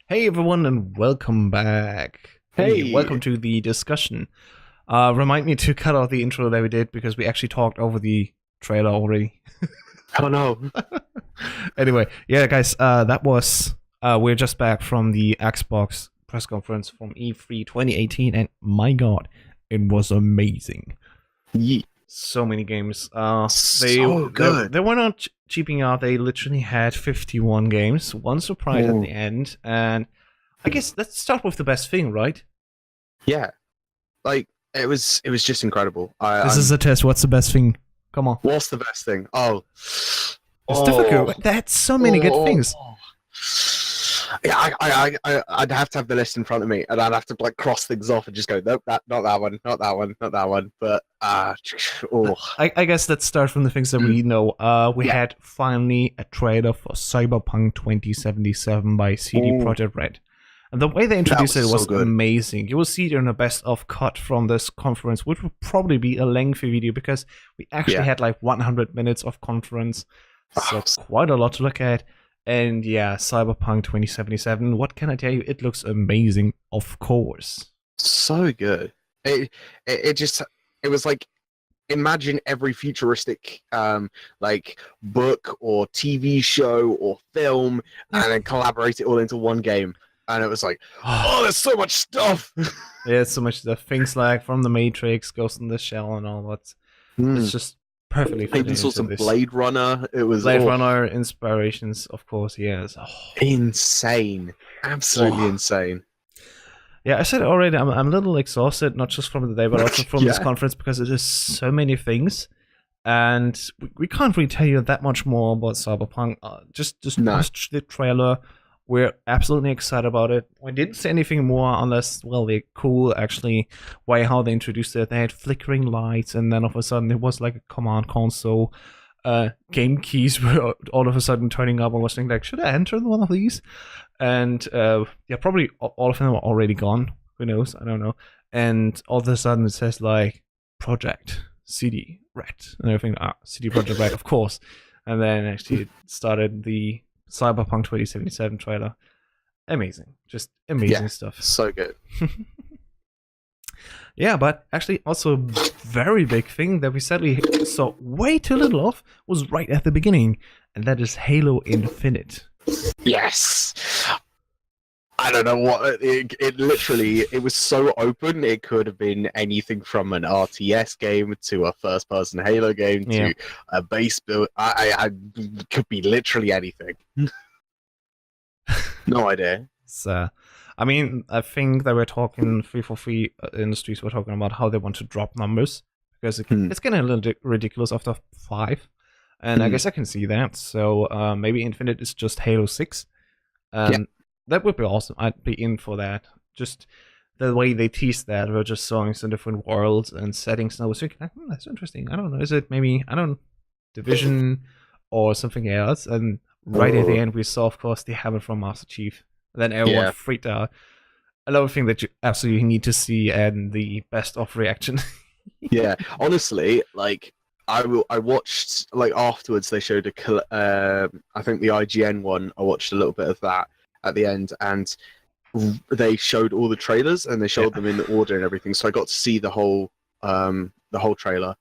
Hey everyone, and welcome back. Hey, welcome Hey, to the discussion. Remind me to cut out the intro that we did because we actually talked over the trailer already. oh no. Anyway, yeah, guys, that was we're just back from the Xbox press conference from E3 2018, and my God, it was amazing. Ye So many games. so good. They were not cheaping out. They literally had 51 games. One surprise at the Oh, end, and I guess let's start with the best thing, right? yeah. Like it was just incredible. This is a test. What's the best thing? Come on. What's the best thing? Oh, It's oh, difficult. They had so many good oh. things. Yeah, I'd have to have the list in front of me, and I'd have to like cross things off and just go, nope, not that one, not that one, not that one. But oh, I guess let's start from the things that mm, we know. We yeah, had finally a trailer for Cyberpunk 2077 by CD oh, Projekt Red. And the way they that introduced was it so was good. amazing. You will see it in a best of cut from this conference, which will probably be a lengthy video because we actually Yeah, had like 100 minutes of conference. oh, So quite a lot to look at. And yeah, Cyberpunk 2077. What can I tell you? It looks amazing, of course. so good. It just it was like imagine every futuristic like book or TV show or film Yeah. and then collaborate it all into one game. And it was like, oh, there's so much stuff. There's so much stuff. Things like from the Matrix, Ghost in the Shell, and all that. It's Hmm. just perfectly I even fitting saw into some this. Blade Runner. It was Blade Runner inspirations, of course, yes. insane. Absolutely Oh. insane. Yeah, I said it already, I'm a little exhausted, not just from the day, but also from this Yeah. conference because it is so many things. And we can't really tell you that much more about Cyberpunk. Just No. watch the trailer. We're absolutely excited about it. We didn't say anything more unless, well, they're cool actually. Why how they introduced it? They had flickering lights, and then all of a sudden it was like a command console. Game keys were all of a sudden turning up. I was thinking like, should I enter one of these? And yeah, probably all of them are already gone. Who knows? I don't know. And all of a sudden it says like Project CD Red and everything. CD Project Red, of course. And then actually it started the Cyberpunk 2077 trailer. Amazing, just Yeah. amazing stuff. So good. Yeah, but actually also a very big thing that we sadly saw way too little of was right at the beginning, and that is Halo Infinite. Yes. I don't know what it literally it was so open. It could have been anything from an RTS game to a first-person Halo game Yeah. to a base build. I could be literally anything. No idea. So, I mean, I think that we're talking 343 Industries. We're talking about how they want to drop numbers because Hmm. it's getting a little ridiculous after 5, and I Hmm. guess I can see that. So maybe Infinite is just Halo 6, Yeah. and that would be awesome. I'd be in for that. Just the way they teased that, we're just showing some different worlds and settings, and I was thinking, that's interesting. I don't know, is it maybe Division or something else? And right at the Oh. end, we saw, of course, the hammer from Master Chief. And then everyone Yeah. freaked out. Another thing that you absolutely need to see and the best of reaction. Yeah. Honestly, like I watched like afterwards they showed I think the IGN one. I watched a little bit of that at the end and they showed all the trailers and they Yeah. showed them in the order and everything. So I got to see the whole trailer.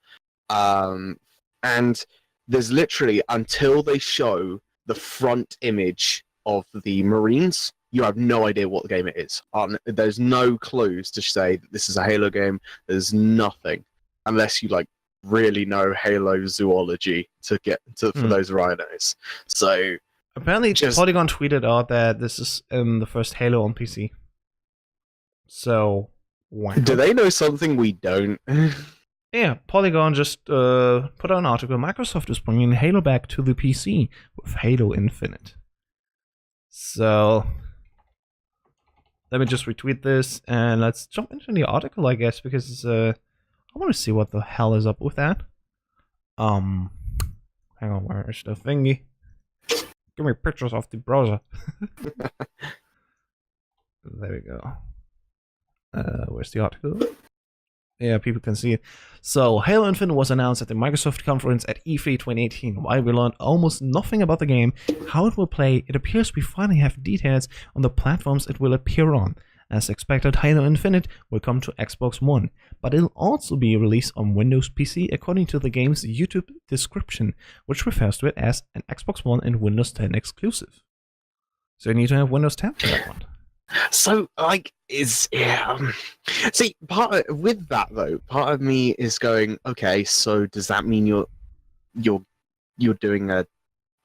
And there's literally until they show the front image of the Marines, you have no idea what the game it is. There's no clues to say that this is a Halo game. There's nothing unless you like really know Halo zoology to get to for Hmm. those rhinos. So Apparently, just Polygon tweeted out that this is the first Halo on PC. So, do wow. they know something we don't? Yeah, Polygon just put out an article. Microsoft is bringing Halo back to the PC with Halo Infinite. So, let me just retweet this and let's jump into the article, I guess, because I want to see what the hell is up with that. Um, hang on, where is the thingy? Give me pictures of the browser. There we go. Where's the article? Yeah, people can see it. So, Halo Infinite was announced at the Microsoft conference at E3 2018. While we learned almost nothing about the game, how it will play, it appears we finally have details on the platforms it will appear on. As expected, Halo Infinite will come to Xbox One, but it'll also be released on Windows PC according to the game's YouTube description, which refers to it as an Xbox One and Windows 10 exclusive. So you need to have Windows 10 for that one. So, like, see, with that though, part of me is going, okay, so does that mean you're doing a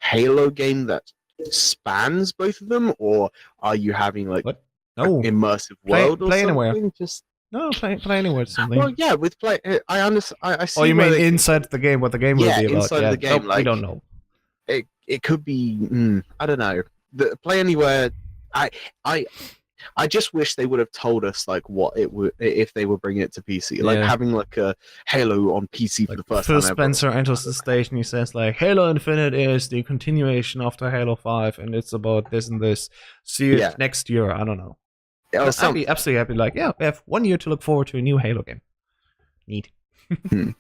Halo game that spans both of them, or are you having like What? an No. immersive Play- world or play something? anywhere. Just No, play anywhere something. well, yeah, with play, I understand. I see. Oh, you where mean they could- inside the game, what the game will Yeah, be about? inside Yeah, the game, nope, we like- don't know. it could be. I don't know. The play anywhere. I I just wish they would have told us like what it would if they were bringing it to PC, like Yeah. having like a Halo on PC for Like the first Phil time ever. Spencer enters the stage and he says like, Halo Infinite is the continuation after Halo 5 and it's about this and this. See you Yeah. next year, I don't know. Or I'd something. be absolutely happy, like, yeah, we have 1 year to look forward to a new Halo game. Neat. Hmm.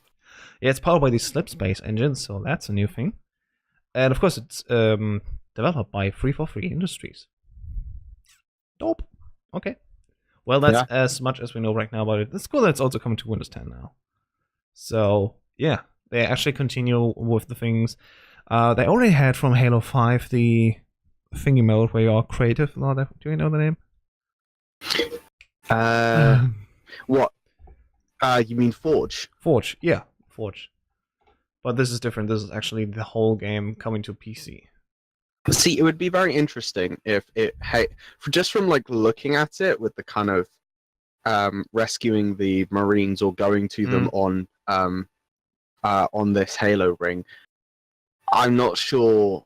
Yeah, it's powered by the Slipspace engine, so that's a new thing. And of course, it's developed by 343 Industries. Dope. Okay. Well, that's as much as we know right now about it. It's cool that it's also coming to Windows 10 now. So, yeah, they actually continue with the things. They already had from Halo 5 the thingy mode where you are creative. Do you know the name? What? You mean Forge? Forge, yeah, Forge. But this is different. This is actually the whole game coming to PC. See, it would be very interesting if just from like looking at it with the kind of rescuing the Marines or going to them on this Halo ring. I'm not sure.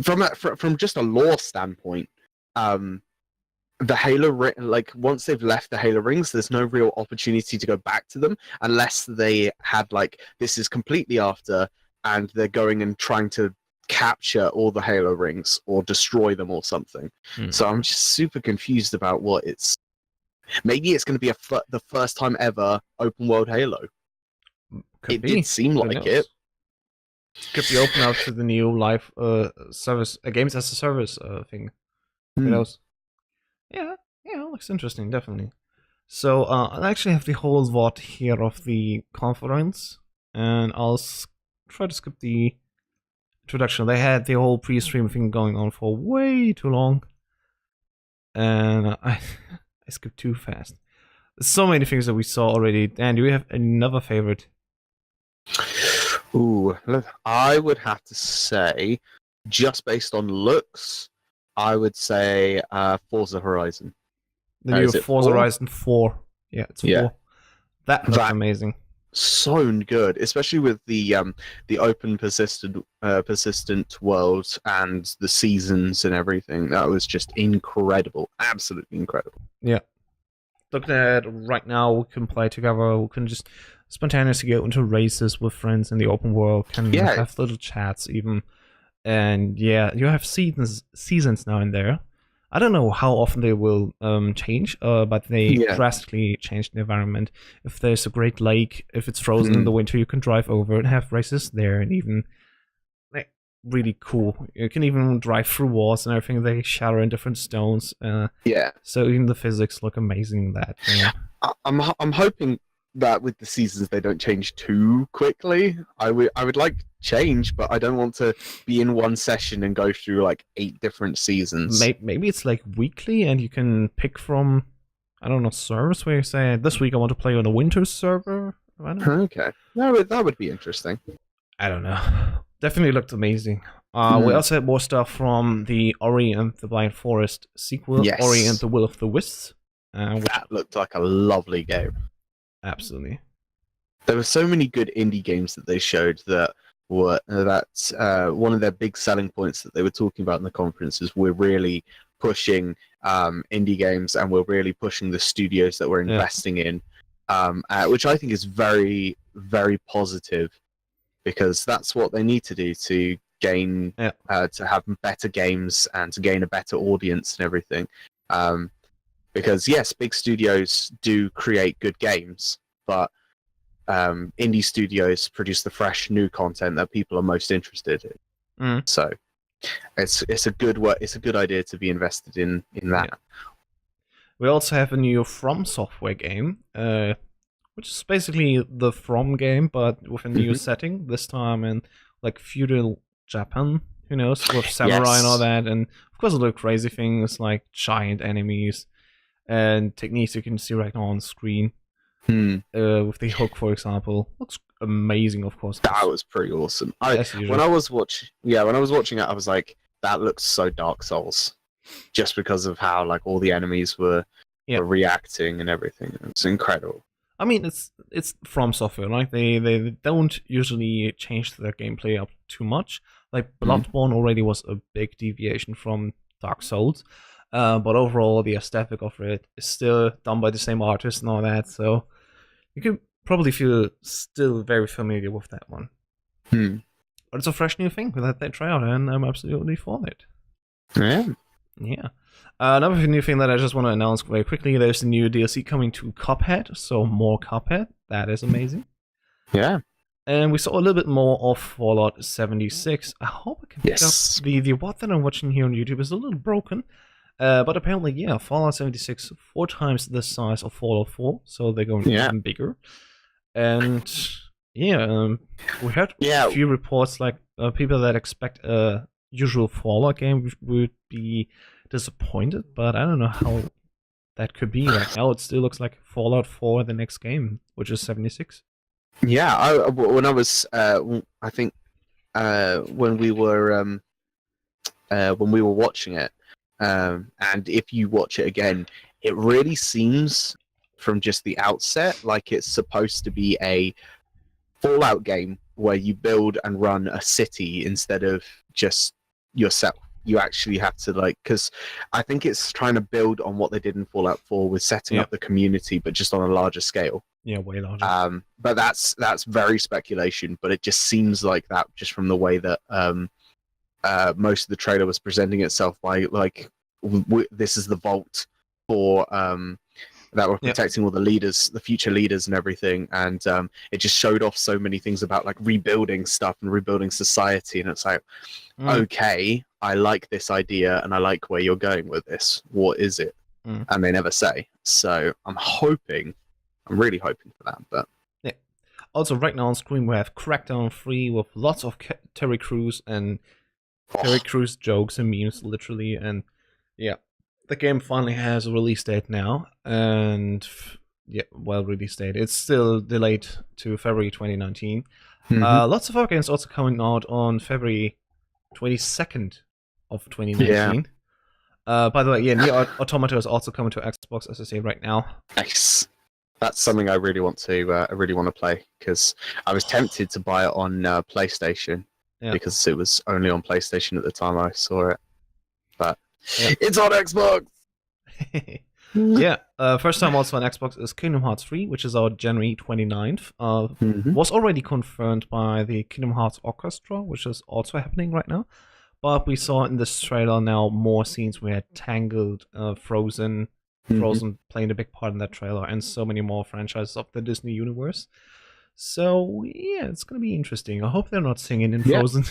From just a lore standpoint, the Halo ring, like once they've left the Halo rings, there's no real opportunity to go back to them unless they had like this is completely after, and they're going and trying to capture all the Halo rings or destroy them or something. So I'm just super confused about what it's. Maybe it's going to be the first time ever open world Halo. It did seem like it. Could be open up to the new live service, games as a service thing. Who knows? Yeah, looks interesting, definitely. So I actually have the whole VOD here of the conference, and I'll try to skip the introduction. They had the whole pre-stream thing going on for way too long, and I skipped too fast. There's so many things that we saw already. Dan, do you have another favorite? Ooh, I would have to say, just based on looks, I would say Forza Horizon. The new Forza Horizon 4. Yeah, it's 4. That looks amazing. So good, especially with the open persistent world and the seasons and everything. That was just incredible, absolutely incredible. Yeah. Looking at it right now, we can play together. We can just spontaneously go into races with friends in the open world. Can have little chats even, and yeah, you have seasons now and there. I don't know how often they will change, but they drastically changed the environment. If there's a great lake, if it's frozen in the winter, you can drive over and have races there, and even like really cool. You can even drive through walls and everything. They shatter in different stones. So even the physics look amazing in that. I'm hoping that with the seasons they don't change too quickly. I would like change, but I don't want to be in one session and go through like 8 different seasons. Maybe it's like weekly, and you can pick from servers where you say this week I want to play on a winter server. I don't know. Okay, that would be interesting. I don't know. Definitely looked amazing. We also had more stuff from the Ori and the Blind Forest sequel, Ori and the Will of the Wisps. That looked like a lovely game. Absolutely. There were so many good indie games that they showed that were one of their big selling points that they were talking about in the conferences. We're really pushing indie games, and we're really pushing the studios that we're investing in, which I think is very, very positive, because that's what they need to do to gain to have better games and to gain a better audience and everything. Because yes, big studios do create good games, but indie studios produce the fresh new content that people are most interested in. Mm. So it's a good work. It's a good idea to be invested in that. Yeah. We also have a new From Software game, which is basically the From game, but with a new setting. This time in like feudal Japan. Who knows, with samurai and all Yes. that, and of course all the crazy things like giant enemies and techniques you can see right now on screen. With the hook, for example, looks amazing. Of course, That was pretty awesome. as usual. When I was watching it, I was like, that looks so Dark Souls, just because of how like all the enemies were reacting and everything. It's incredible. I mean, it's From Software, right? They don't usually change their gameplay up too much. Like Bloodborne already was a big deviation from Dark Souls, but overall the aesthetic of it is still done by the same artist and all that. So you can probably feel still very familiar with that one. But it's a fresh new thing that they try out, and I'm absolutely for it. Yeah. Yeah. Another new thing that I just want to announce very quickly, there's a new DLC coming to Cuphead, so more Cuphead. That is amazing. Yeah. And we saw a little bit more of Fallout 76. I hope I can pick up the what that I'm watching here on YouTube is a little broken. But apparently, yeah, Fallout 76 4 times the size of Fallout 4, so they're going even bigger. And yeah, we heard a few reports like people that expect a usual Fallout game would be disappointed, but I don't know how that could be. Right now, it still looks like Fallout 4, the next game, which is 76. Yeah, when I was, I think, when we were watching it, and if you watch it again, it really seems from just the outset like it's supposed to be a Fallout game where you build and run a city instead of just yourself. You actually have to because I think it's trying to build on what they did in Fallout 4 with setting up the community, but just on a larger scale. Yeah, way larger. But that's very speculation. But it just seems like that just from the way that most of the trailer was presenting itself by this is the vault for that were protecting all the leaders, the future leaders and everything, and it just showed off so many things about like rebuilding stuff and rebuilding society, and it's like, okay, I like this idea and I like where you're going with this. What is it? And they never say. So I'm really hoping for that. But yeah. Also, right now on screen we have Crackdown 3 with lots of Terry Crews and Terry Crews jokes and memes, literally, and yeah. The game finally has a release date now, and release date. It's still delayed to February 2019. Lots of other games also coming out on February 22nd of 2019. By the way, Nier Automata is also coming to Xbox, as I say right now. Nice. That's something I really want to play, because I was tempted to buy it on PlayStation because it was only on PlayStation at the time I saw it, but. It's on Xbox! First time also on Xbox is Kingdom Hearts 3, which is out January 29th. Was already confirmed by the Kingdom Hearts Orchestra, which is also happening right now. But we saw in this trailer now more scenes where Tangled, Frozen playing a big part in that trailer, and so many more franchises of the Disney universe. So yeah, it's gonna be interesting. I hope they're not singing in Frozen.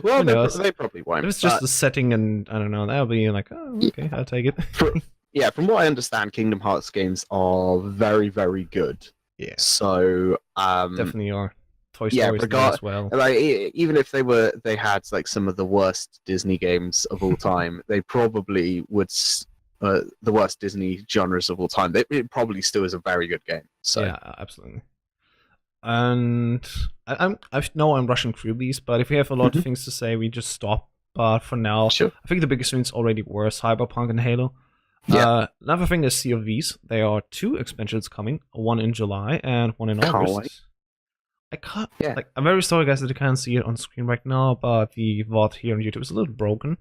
Well, they probably won't. If it's just the setting, and I don't know, that'll be like, oh, okay, I'll take it. From what I understand, Kingdom Hearts games are very, very good. Yeah. So definitely are. Toy Story as well. Like even if they had like some of the worst Disney games of all time, they probably would. The worst Disney genres of all time. It probably still is a very good game. So yeah, absolutely. And I know I'm rushing through these, but if we have a lot of things to say, we just stop. But for now, I think the biggest ones already were Cyberpunk and Halo. Another thing is Sea of Thieves. There are 2 expansions coming, one in July and one in August. I can't. I'm very sorry, guys, that you can't see it on screen right now, but the VOD here on YouTube is a little broken.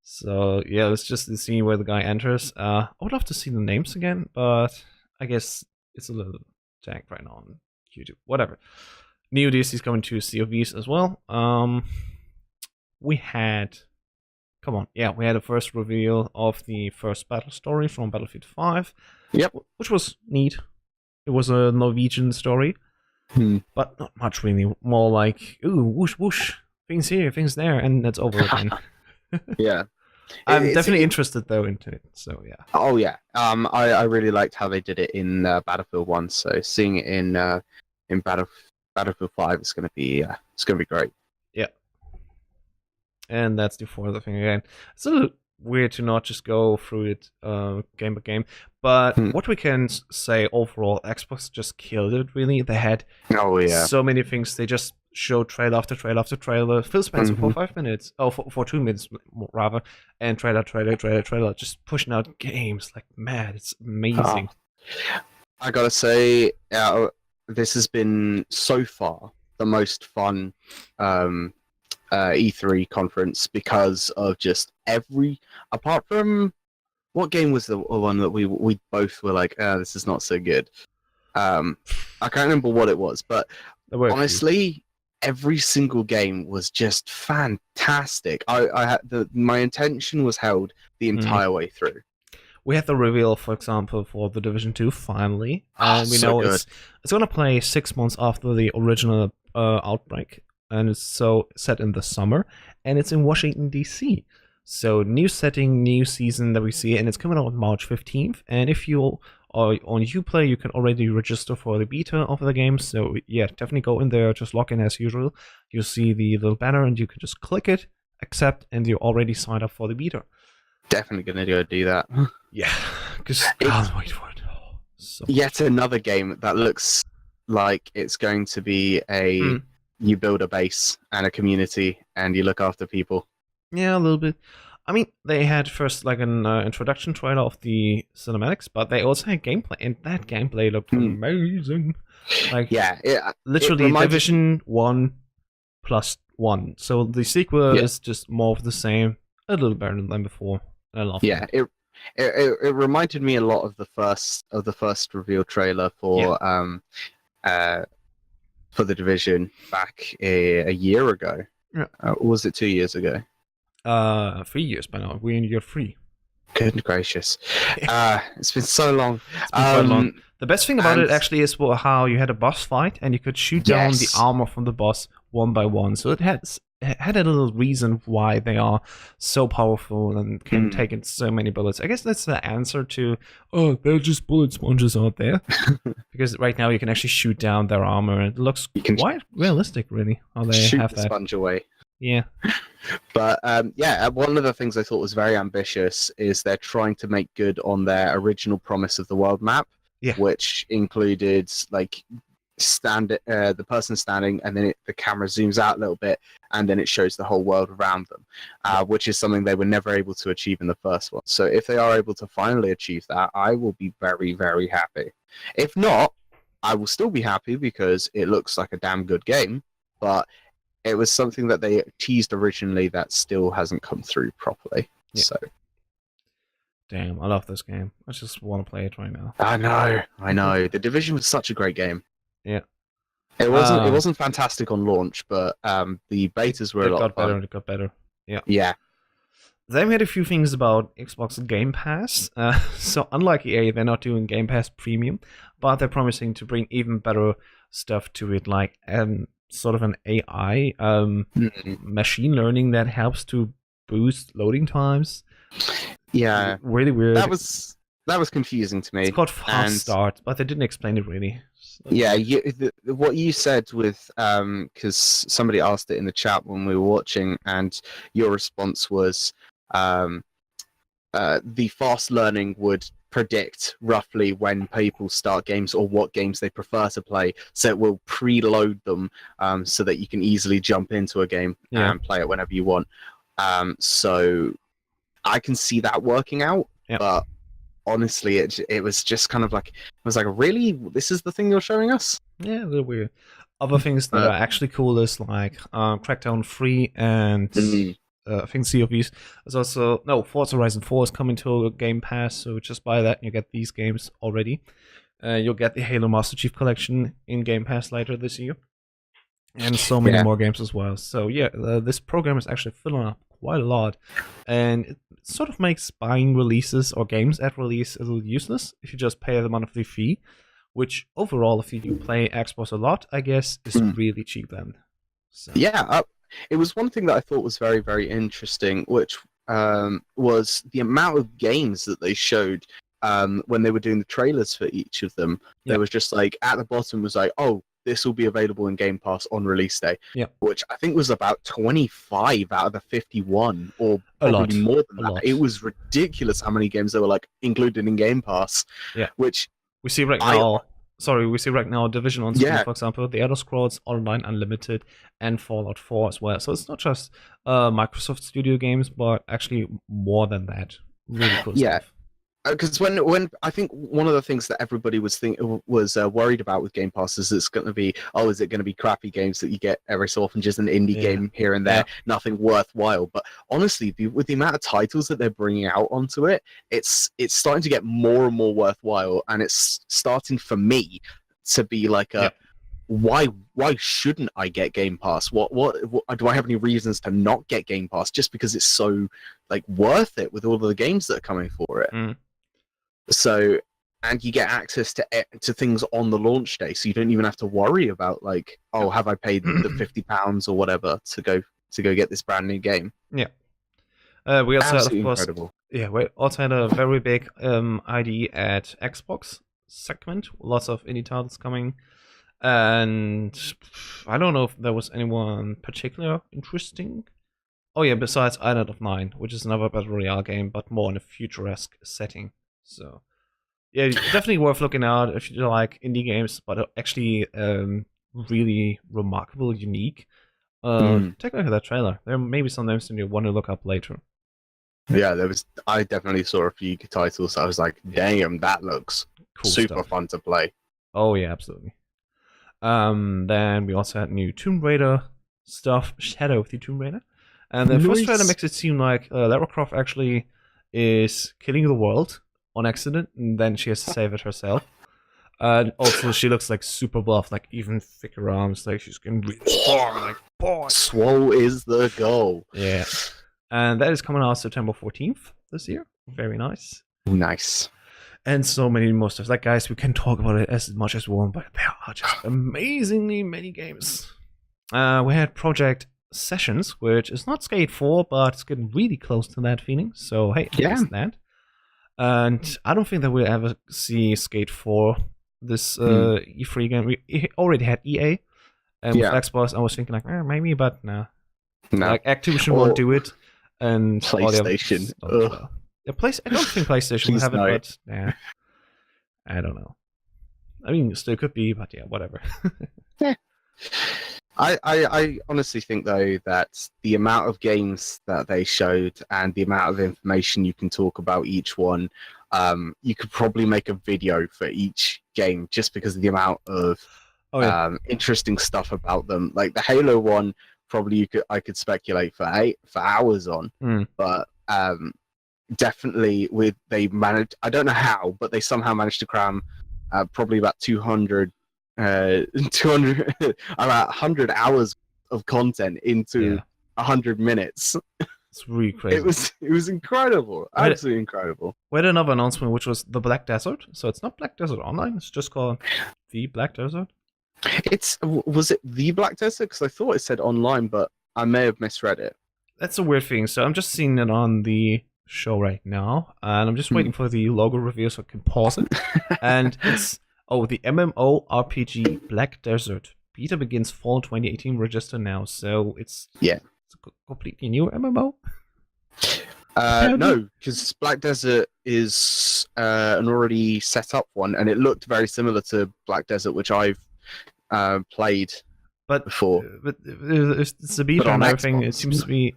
So yeah, let's just see where the guy enters. I would love to see the names again, but I guess it's a little jagged right now on YouTube. Whatever. New DLCs coming to Sea of Thieves as well. We had come on. Yeah, we had a first reveal of the first battle story from Battlefield 5. Yep. Which was neat. It was a Norwegian story, but not much really. More like, ooh, whoosh, whoosh, things here, things there, and that's over again. Yeah. I'm definitely interested though into it. So yeah. Oh yeah. I really liked how they did it in Battlefield 1. So seeing it in Battlefield 5 is going to be great. Yeah. And that's the fourth thing again. It's a little weird to not just go through it game by game, but what we can say overall, Xbox just killed it. Really, they had so many things. They just showed trailer after trailer after trailer. Phil Spencer for 5 minutes, for 2 minutes rather, and trailer, just pushing out games like mad. It's amazing. I gotta say, this has been so far the most fun E3 conference because of just apart from what game was the one that we both were like, this is not so good. I can't remember what it was, but honestly, every single game was just fantastic. I had my intention was held the entire way through. We had the reveal, for example, for The Division 2 finally, and we know it's gonna play 6 months after the original Outbreak, and it's so set in the summer, and it's in Washington D.C. So new setting, new season that we see, and it's coming out on March 15th. And if you are on Uplay, you can already register for the beta of the game. So yeah, definitely go in there, just log in as usual. You'll see the little banner, and you can just click it, accept, and you're already signed up for the beta. Definitely gonna go do that. Yeah, because I'll wait for it. Yet another game that looks like it's going to be you build a base and a community, and you look after people. Yeah, a little bit. I mean, they had first like an introduction trailer of the cinematics, but they also had gameplay, and that gameplay looked amazing. Like, literally Division 1+1. So the sequel is just more of the same, a little better than before. I love it. It reminded me a lot of the first reveal trailer for the Division back a year ago. Yeah. Or was it 2 years ago? 3 years by now. We're in year 3. Goodness gracious. It's been so long. It's been quite long. The best thing about it actually is how you had a boss fight and you could shoot down the armor from the boss one by one. So it had a little reason why they are so powerful and can take in so many bullets. I guess that's the answer to, they're just bullet sponges out there. Because right now you can actually shoot down their armor, and it looks quite realistic, really, how they shoot have the that. Sponge away. Yeah. But one of the things I thought was very ambitious is they're trying to make good on their original promise of the world map, which included like the person standing, and then the camera zooms out a little bit, and then it shows the whole world around them, which is something they were never able to achieve in the first one. So if they are able to finally achieve that, I will be very, very happy. If not, I will still be happy because it looks like a damn good game, but it was something that they teased originally that still hasn't come through properly. Yeah. So, damn, I love this game. I just want to play it right now. I know. The Division was such a great game. Yeah. It wasn't fantastic on launch, but the betas were a lot of fun. It got better. Yeah. Yeah. Then we had a few things about Xbox Game Pass. So unlike EA, they're not doing Game Pass Premium, but they're promising to bring even better stuff to it, like sort of an AI machine learning that helps to boost loading times. Yeah, really weird. That was confusing to me. It's called Fast Start, but they didn't explain it really. So. Yeah, what you said with because somebody asked it in the chat when we were watching, and your response was the fast learning would predict roughly when people start games or what games they prefer to play, so it will preload them so that you can easily jump into a game and play it whenever you want. So I can see that working out, but honestly, it was just kind of like, it was like, really, this is the thing you're showing us? Yeah, a little weird. Other things that are actually cool is like Crackdown 3 and I think Sea of Thieves. There's also Forza Horizon 4 is coming to Game Pass, so just buy that and you get these games already. You'll get the Halo Master Chief Collection in Game Pass later this year, and so many more games as well. So yeah, this program is actually filling up quite a lot, and it sort of makes buying releases or games at release a little useless if you just pay the monthly fee, which overall, if you do play Xbox a lot, I guess is really cheap then. So. Yeah, it was one thing that I thought was very, very interesting, which was the amount of games that they showed when they were doing the trailers for each of them. There was just like at the bottom was like, oh, this will be available in Game Pass on release day, which I think was about 25 out of the 51, or probably more than that. It was ridiculous how many games they were like included in Game Pass. Yeah, which we see right now. We see right now Division on Steam, for example, The Elder Scrolls Online Unlimited, and Fallout 4 as well. So it's not just Microsoft Studio games, but actually more than that. Really cool stuff. Because when I think one of the things that everybody was worried about with Game Pass is it's going to be, is it going to be crappy games that you get every so often, just an indie game here and there, nothing worthwhile. But honestly, with the amount of titles that they're bringing out onto it, it's starting to get more and more worthwhile, and it's starting for me to be like why shouldn't I get Game Pass? What do I have any reasons to not get Game Pass just because it's so like worth it with all of the games that are coming for it? So, and you get access to things on the launch day, so you don't even have to worry about like, have I paid the £50 or whatever to go get this brand new game? Yeah. We also had, of course, incredible. Yeah, we also had a very big ID at Xbox segment. Lots of indie titles coming, and I don't know if there was anyone particular interesting. Oh yeah, besides Island of Nine, which is another battle royale game, but more in a futuresque setting. So, yeah, definitely worth looking out if you like indie games, but actually really remarkable, unique. Take a look at that trailer. There may be some names you want to look up later. Yeah, I definitely saw a few titles. I was like, damn, that looks cool, super fun to play. Oh yeah, absolutely. Then we also had new Tomb Raider stuff, Shadow of the Tomb Raider. And the first trailer makes it seem like Lara Croft actually is killing the world on accident, and then she has to save it herself. And also, she looks like super buff, like even thicker arms, like she's getting really strong. Like, boy, swole is the goal. Yeah, and that is coming out September 14th this year. Very nice. Nice. And so many more stuff. Like, guys, we can talk about it as much as we want, but there are just amazingly many games. We had Project Sessions, which is not Skate 4, but it's getting really close to that feeling. So, hey, there's that. And I don't think that we'll ever see Skate 4, this E3 game. We already had EA, and with Xbox, I was thinking, like, maybe, but no. Like, Activision won't do it. And PlayStation. I don't think PlayStation will have it, but yeah. I don't know. I mean, it still could be, but yeah, whatever. Yeah. I honestly think, though, that the amount of games that they showed and the amount of information you can talk about each one, you could probably make a video for each game just because of the amount of interesting stuff about them. Like the Halo one, probably I could speculate for hours on, but definitely they managed. I don't know how, but they somehow managed to cram probably about 200 about 100 hours of content into 100 minutes. It's really crazy. It was incredible. Absolutely incredible. We had another announcement, which was the Black Desert. So it's not Black Desert Online, it's just called the Black Desert. Was it the Black Desert? Because I thought it said online, but I may have misread it. That's a weird thing. So I'm just seeing it on the show right now, and I'm just waiting for the logo reveal so I can pause it. And it's the MMORPG Black Desert. Beta begins fall 2018. Register now. So it's a completely new MMO? No, because Black Desert is an already set up one, and it looked very similar to Black Desert, which I've played before. But it's a beta and everything. Xbox. It seems to be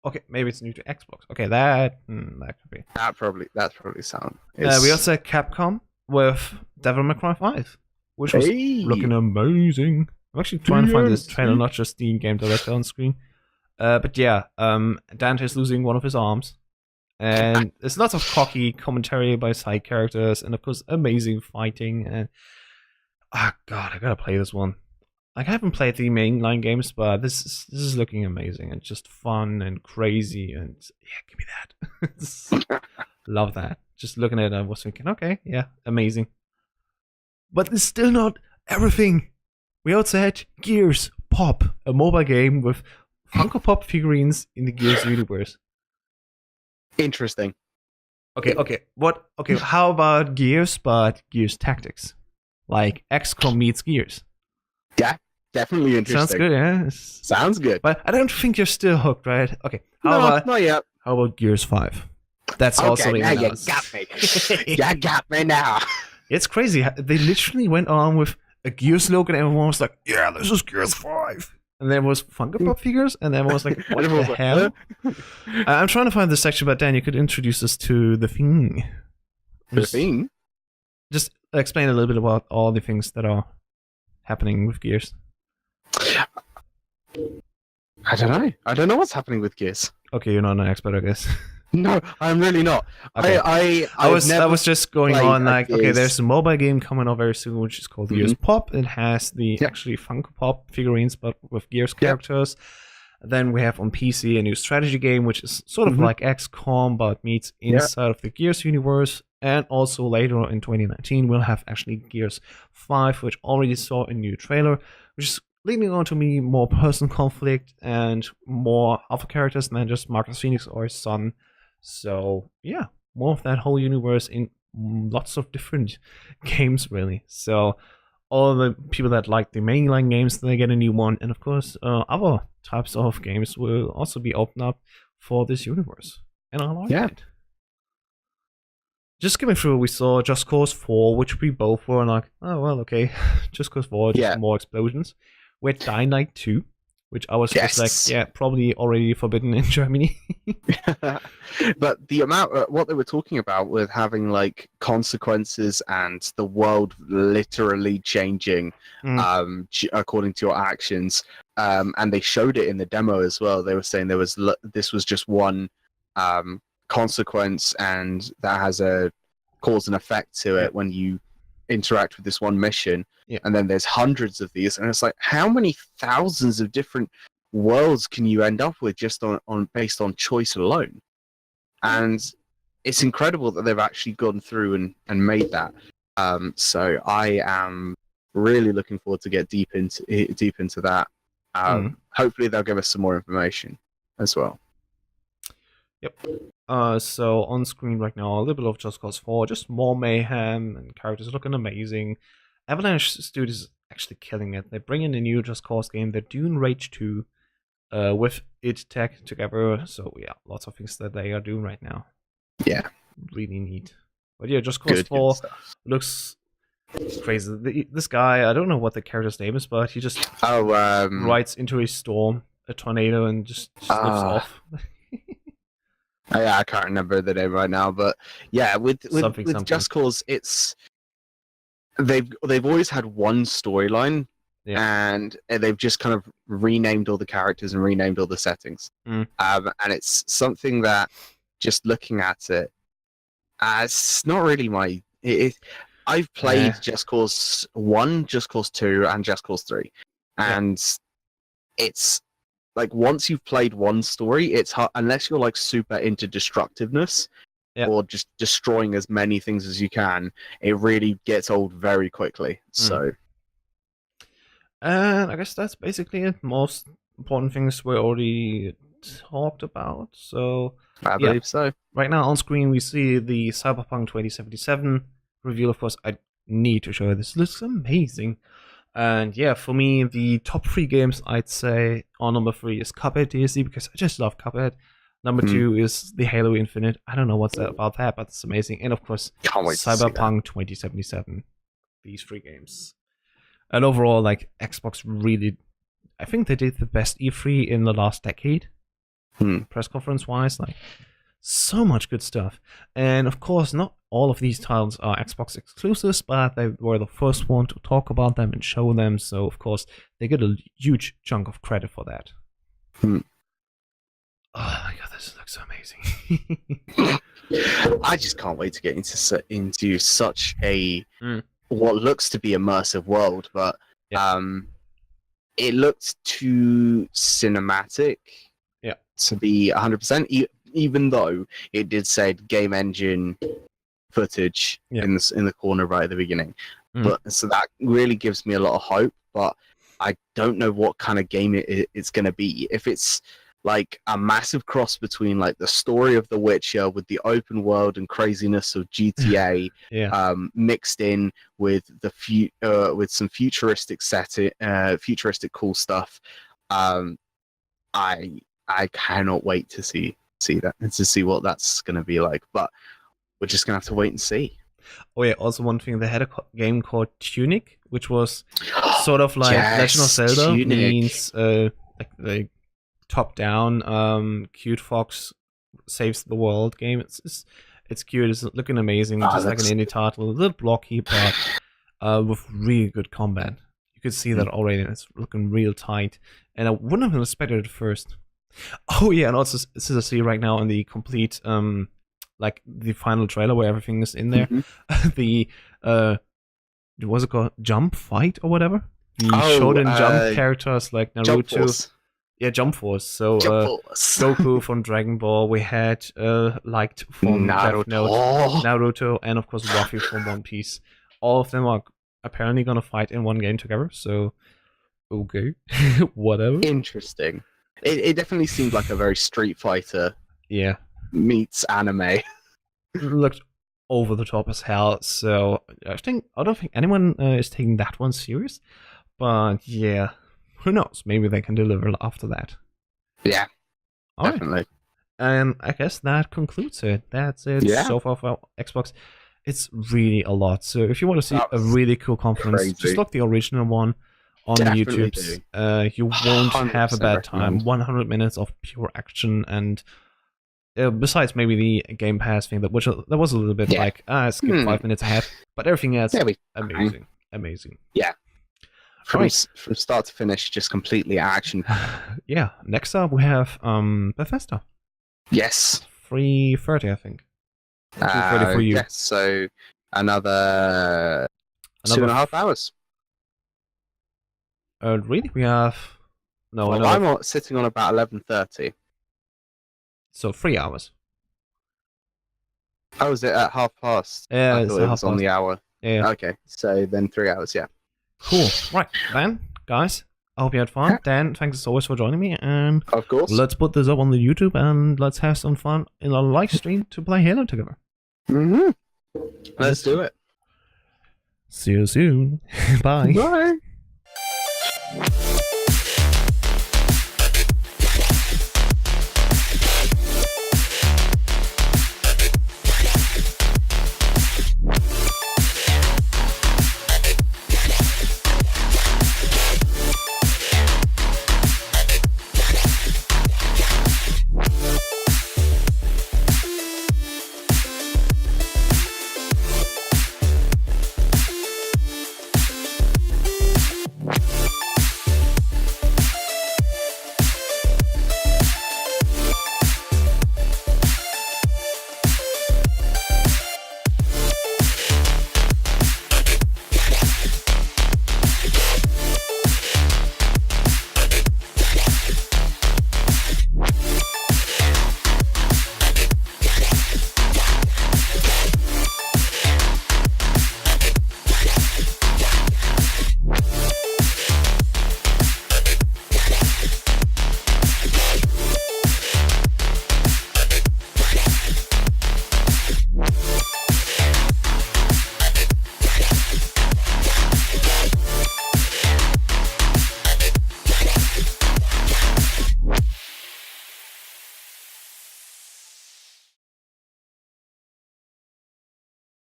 okay. Maybe it's new to Xbox. Okay, that could be. That's probably sound. We also had Capcom with Devil May Cry 5, which was looking amazing. I'm actually trying to find this trailer, not just the game director on screen. But yeah, Dante's losing one of his arms. And there's lots of cocky commentary by side characters, and of course, amazing fighting. And God, I gotta play this one. Like I haven't played the mainline games, but this is looking amazing and just fun and crazy and yeah, give me that. Love that. Just looking at it, I was thinking, okay, yeah, amazing. But it's still not everything. We also had Gears Pop, a mobile game with Funko Pop figurines in the Gears universe. Interesting. Okay. What? Okay, how about Gears, but Gears Tactics, like XCOM meets Gears? Yeah, definitely interesting. Sounds good, yeah. Sounds good. But I don't think you're still hooked, right? Okay. Not yet. How about Gears 5? That's also okay. Now you announced. got me. You got me now. It's crazy. They literally went on with a Gears logo, and everyone was like, "Yeah, this is Gears 5." And there was Funko Pop figures, and everyone was like, "What the hell?" I'm trying to find the section, but Dan, you could introduce us to the thing. The thing? Just explain a little bit about all the things that are happening with Gears. I don't know. I don't know what's happening with Gears. Okay, you're not an expert, I guess. No, I'm really not. Okay. I was just going on like, okay, Gears. there's a mobile game coming out very soon, which is called Gears Pop. It has the actually Funko Pop figurines, but with Gears characters. Then we have on PC a new strategy game, which is sort of like XCOM, but meets inside of the Gears universe. And also later in 2019, we'll have actually Gears 5, which already saw a new trailer, which is leading on to me more personal conflict and more other characters than just Marcus Phoenix or his son. So yeah, more of that whole universe in lots of different games, really. So all the people that like the mainline games, they get a new one, and of course, other types of games will also be opened up for this universe. And I like it. Just skimming through, we saw Just Cause 4, which we both were like, oh well, okay, Just Cause 4, just more explosions. We had Dying Light 2. Which I was just like, yeah, probably already forbidden in Germany. But the amount, what they were talking about with having like consequences and the world literally changing according to your actions, and they showed it in the demo as well. They were saying this was just one consequence, and that has a cause and effect to it when you interact with this one mission. And then there's hundreds of these, and it's like, how many thousands of different worlds can you end up with just on based on choice alone? And it's incredible that they've actually gone through and made that. So I am really looking forward to get deep into that. Hopefully they'll give us some more information as well. Yep. So on screen right now, a little bit of Just Cause 4, just more mayhem and characters looking amazing. Avalanche Studios is actually killing it. They bring in a new Just Cause game, the Dune Rage 2, with id Tech together. So yeah, lots of things that they are doing right now. Yeah. Really neat. But yeah, Just Cause 4 looks crazy. This guy, I don't know what the character's name is, but he just rides into a storm, a tornado, and just slips off. Yeah, I can't remember the name right now, but yeah, with Just Cause, it's they've always had one storyline, and they've just kind of renamed all the characters and renamed all the settings. And it's something that, just looking at it, it's not really my. I've played Just Cause 1, Just Cause 2, and Just Cause 3, and it's like, once you've played one story, it's hard, unless you're like super into destructiveness or just destroying as many things as you can, it really gets old very quickly. So, and I guess that's basically it. Most important things were already talked about. So I believe so. Right now on screen we see the Cyberpunk 2077 reveal. Of course, I need to show you this. It looks amazing. And yeah, for me, the top 3 games, I'd say on number 3 is Cuphead DSD, because I just love Cuphead. Number 2 is the Halo Infinite. I don't know what's about that, but it's amazing. And of course, Cyberpunk 2077. These 3 games. And overall, like, Xbox really, I think they did the best E3 in the last decade. Press conference wise, like, so much good stuff. And of course, not all of these titles are Xbox exclusives, but they were the first one to talk about them and show them. So of course, they get a huge chunk of credit for that. Oh my god, this looks amazing. I just can't wait to get into such a what looks to be immersive world, but it looked too cinematic Yeah. to be 100%, even though it did say game engine footage Yeah. in the corner right at the beginning. Mm. But so that really gives me a lot of hope, but I don't know what kind of game it's going to be. If it's like a massive cross between like the story of The Witcher with the open world and craziness of GTA, Yeah. mixed in with with some futuristic futuristic cool stuff, I cannot wait to see that and to see what that's going to be like. But we're just going to have to wait and see. Oh yeah, also one thing, they had a game called Tunic, which was sort of like Yes, Legend of Zelda Tunic. means like the top-down cute fox saves the world game. It's cute. It's looking amazing, just like an indie title, a little blocky, but with really good combat. You could see that already, and it's looking real tight. And I wouldn't have expected it at first. Oh yeah, and also this is a see right now in the complete like the final trailer where everything is in there. The what's it called? Jump Fight or whatever? The Shonen Jump characters like Naruto. Jump Force. Yeah, Jump Force. So Force. Goku from Dragon Ball, we had Light from Death Note, Naruto, and of course Ruffy from One Piece. All of them are apparently gonna fight in one game together, so okay. Whatever. Interesting. It definitely seemed like a very Street Fighter meets anime. It looked over the top as hell, so I don't think anyone is taking that one serious. But yeah, who knows? Maybe they can deliver after that. Yeah, all definitely. Right. And I guess that concludes it. That's it so far for Xbox. It's really a lot. So if you want to see a really cool conference, just look the original one on YouTube. You won't have a bad time. 100 minutes of pure action, and besides maybe the Game Pass thing, that was a little bit like skip 5 minutes ahead, but everything else amazing. Yeah. From start to finish, just completely action. Yeah. Next up, we have Bethesda. Yes. 3:30, I think. 2:30 for you. Yes. So another 2.5 hours. Really? We have no. Well, I'm sitting on about 11:30. So 3 hours. Oh, is it at past? Yeah, I thought it was on the hour. Yeah. Okay, so then 3 hours. Yeah. Cool. Right, then, guys, I hope you had fun. Dan, thanks as always for joining me, and of course, let's put this up on the YouTube and let's have some fun in a live stream to play Halo together. Mm-hmm. Let's do it. See you soon. Bye. Bye.